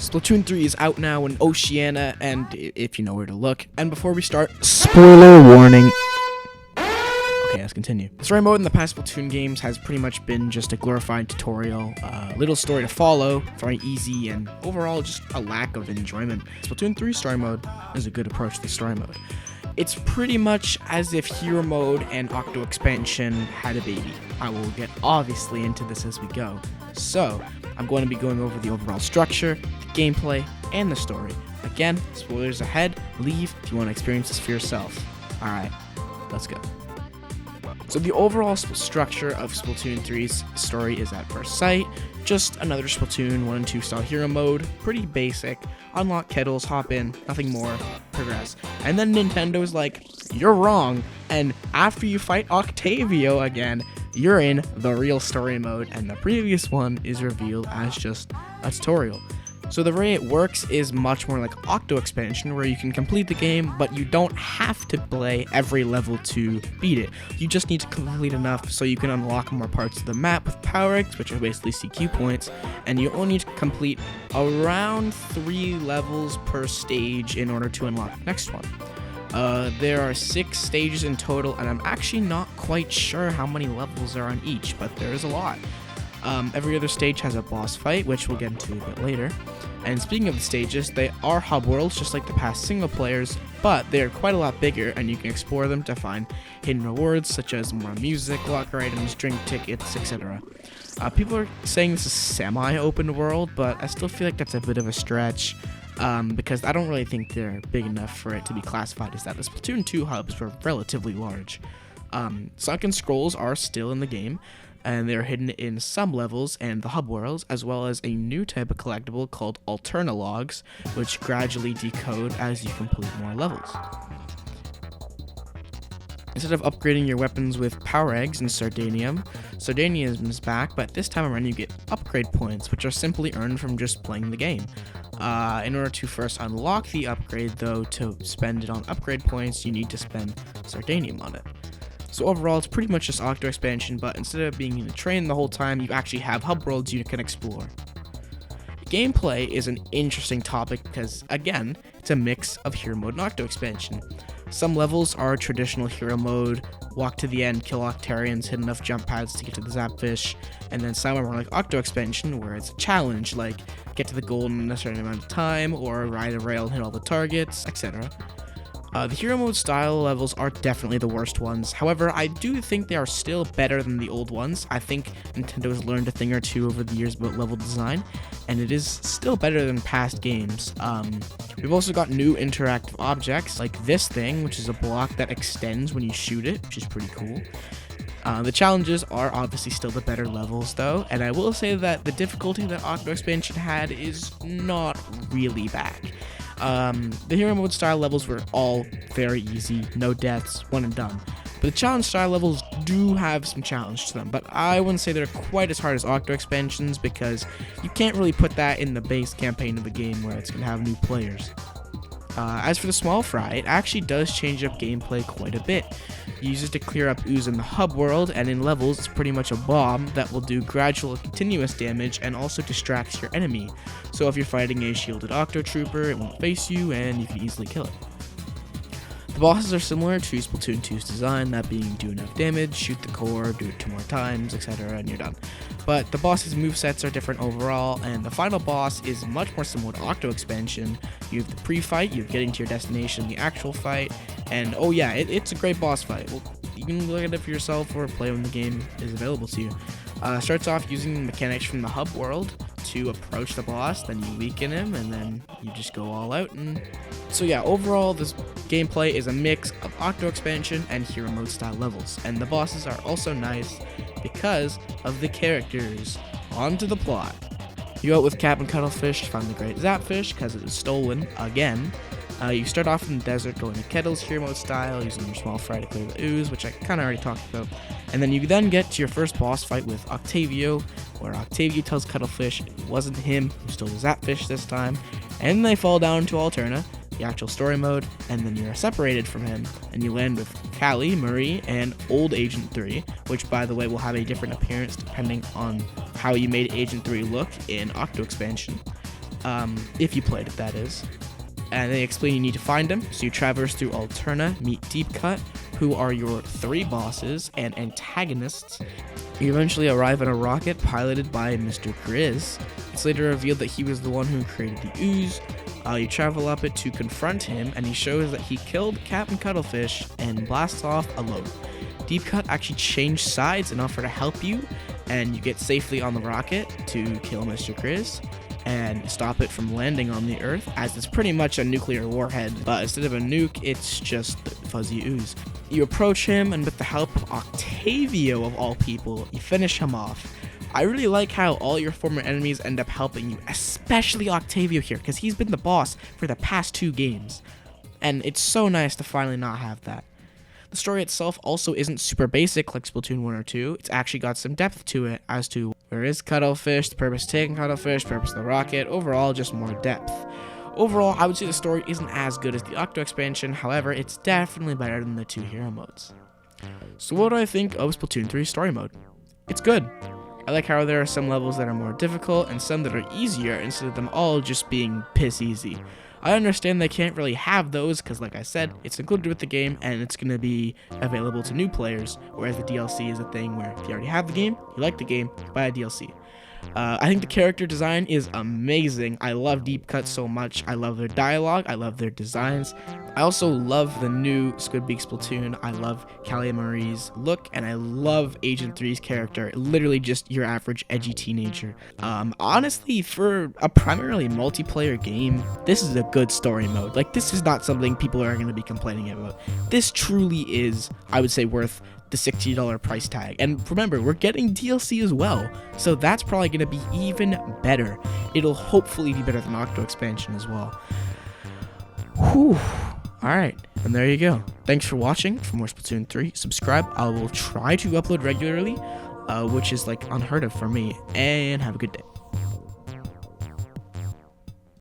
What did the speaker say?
Splatoon 3 is out now in Oceania, and if you know where to look. And before we start, spoiler warning. Okay, let's continue. The story mode in the past Splatoon games has pretty much been just a glorified tutorial, little story to follow, very easy, and overall just a lack of enjoyment. Splatoon 3 story mode is a good approach to the story mode. It's pretty much as if Hero Mode and Octo Expansion had a baby. I will get obviously into this as we go. So, I'm going to be going over the overall structure, the gameplay, and the story. Again, spoilers ahead, leave if you want to experience this for yourself. Alright, let's go. So the overall structure of Splatoon 3's story is at first sight, just another Splatoon 1 and 2 style hero mode, pretty basic, unlock kettles, hop in, nothing more, progress. And then Nintendo's like, you're wrong, and after you fight Octavio again, you're in the real story mode, and the previous one is revealed as just a tutorial. So the way it works is much more like Octo Expansion, where you can complete the game, but you don't have to play every level to beat it. You just need to complete enough so you can unlock more parts of the map with power eggs, which are basically CQ points, and you only need to complete around 3 levels per stage in order to unlock the next one. There are 6 stages in total, and I'm actually not quite sure how many levels are on each, but there is a lot. Every other stage has a boss fight, which we'll get into a bit later. And speaking of the stages, they are hub worlds, just like the past single players, but they are quite a lot bigger, and you can explore them to find hidden rewards, such as more music, locker items, drink tickets, etc. People are saying this is semi-open world, but I still feel like that's a bit of a stretch, because I don't really think they're big enough for it to be classified as that. The Splatoon 2 hubs were relatively large. Sunken scrolls are still in the game, and they're hidden in some levels and the hub worlds, as well as a new type of collectible called Alternalogs, which gradually decode as you complete more levels. Instead of upgrading your weapons with power eggs and Sardanium is back, but this time around you get upgrade points, which are simply earned from just playing the game. In order to first unlock the upgrade, though, to spend it on upgrade points, you need to spend Sardanium on it. So overall, it's pretty much just Octo Expansion, but instead of being in a train the whole time, you actually have hub worlds you can explore. Gameplay is an interesting topic because, again, it's a mix of Hero Mode and Octo Expansion. Some levels are traditional Hero Mode, walk to the end, kill Octarians, hit enough jump pads to get to the Zapfish, and then some are more like Octo Expansion, where it's a challenge, like get to the goal in a certain amount of time, or ride a rail and hit all the targets, etc. The Hero Mode style levels are definitely the worst ones. However, I do think they are still better than the old ones. I think Nintendo has learned a thing or two over the years about level design, and it is still better than past games. We've also got new interactive objects, like this thing, which is a block that extends when you shoot it, which is pretty cool. The challenges are obviously still the better levels, though, and I will say that the difficulty that Octo Expansion had is not really bad. The Hero Mode style levels were all very easy, no deaths, one and done. But the challenge style levels do have some challenge to them, but I wouldn't say they're quite as hard as Octo Expansions because you can't really put that in the base campaign of the game where it's going to have new players. As for the small fry, it actually does change up gameplay quite a bit. You use it to clear up ooze in the hub world, and in levels it's pretty much a bomb that will do gradual continuous damage and also distracts your enemy. So if you're fighting a shielded Octo Trooper, it won't face you and you can easily kill it. The bosses are similar to Splatoon 2's design, that being do enough damage, shoot the core, do it 2 more times, etc., and you're done. But the boss's movesets are different overall, and the final boss is much more similar to Octo Expansion. You have the pre-fight, you're getting to your destination, the actual fight, and oh yeah, it's a great boss fight. Well, you can look at it for yourself or play when the game is available to you. Starts off using the mechanics from the hub world to approach the boss, then you weaken him, and then you just go all out. And so yeah, overall this gameplay is a mix of Octo Expansion and Hero Mode style levels, and the bosses are also nice because of the characters. On to the plot. You go out with Captain Cuttlefish to find the Great Zapfish because it was stolen again. You start off in the desert going to kettles Hero Mode style, using your small fry to clear the ooze, which I kind of already talked about. And then you then get to your first boss fight with Octavio, where Octavio tells Cuttlefish it wasn't him who stole the Zapfish this time, and they fall down to Alterna, the actual story mode, and then you're separated from him, and you land with Callie, Marie, and Old Agent 3, which by the way will have a different appearance depending on how you made Agent 3 look in Octo Expansion. if you played it, that is. And they explain you need to find them, so you traverse through Alterna, meet Deep Cut, who are your 3 bosses and antagonists. You eventually arrive at a rocket piloted by Mr. Grizz. It's later revealed that he was the one who created the ooze. You travel up it to confront him, and he shows that he killed Captain Cuttlefish and blasts off alone. Deep Cut actually changed sides and offered to help you, and you get safely on the rocket to kill Mr. Grizz and stop it from landing on the Earth, as it's pretty much a nuclear warhead, but instead of a nuke, it's just fuzzy ooze. You approach him, and with the help of Octavio, of all people, you finish him off. I really like how all your former enemies end up helping you, especially Octavio here, because he's been the boss for the past 2 games, and it's so nice to finally not have that. The story itself also isn't super basic like Splatoon 1 or 2. It's actually got some depth to it as to where is Cuttlefish, the purpose of taking Cuttlefish, purpose of the rocket, overall just more depth. Overall, I would say the story isn't as good as the Octo expansion, however, it's definitely better than the 2 hero modes. So what do I think of Splatoon 3's story mode? It's good. I like how there are some levels that are more difficult and some that are easier instead of them all just being piss easy. I understand they can't really have those because, like I said, it's included with the game and it's going to be available to new players, whereas the DLC is a thing where if you already have the game, you like the game, buy a DLC. I think the character design is amazing. I love Deep Cut so much. I love their dialogue. I love their designs. I also love the new Squidbeak Splatoon. I love Callie Marie's look, and I love Agent 3's character. Literally just your average edgy teenager. Honestly, for a primarily multiplayer game, this is a good story mode. Like, this is not something people are going to be complaining about. This truly is, I would say, worth the $60 price tag. And remember, we're getting DLC as well, so that's probably going to be even better. It'll hopefully be better than Octo expansion as well. Whew. Alright, and there you go. Thanks for watching. For more Splatoon 3, subscribe. I will try to upload regularly, which is like unheard of for me, and have a good day.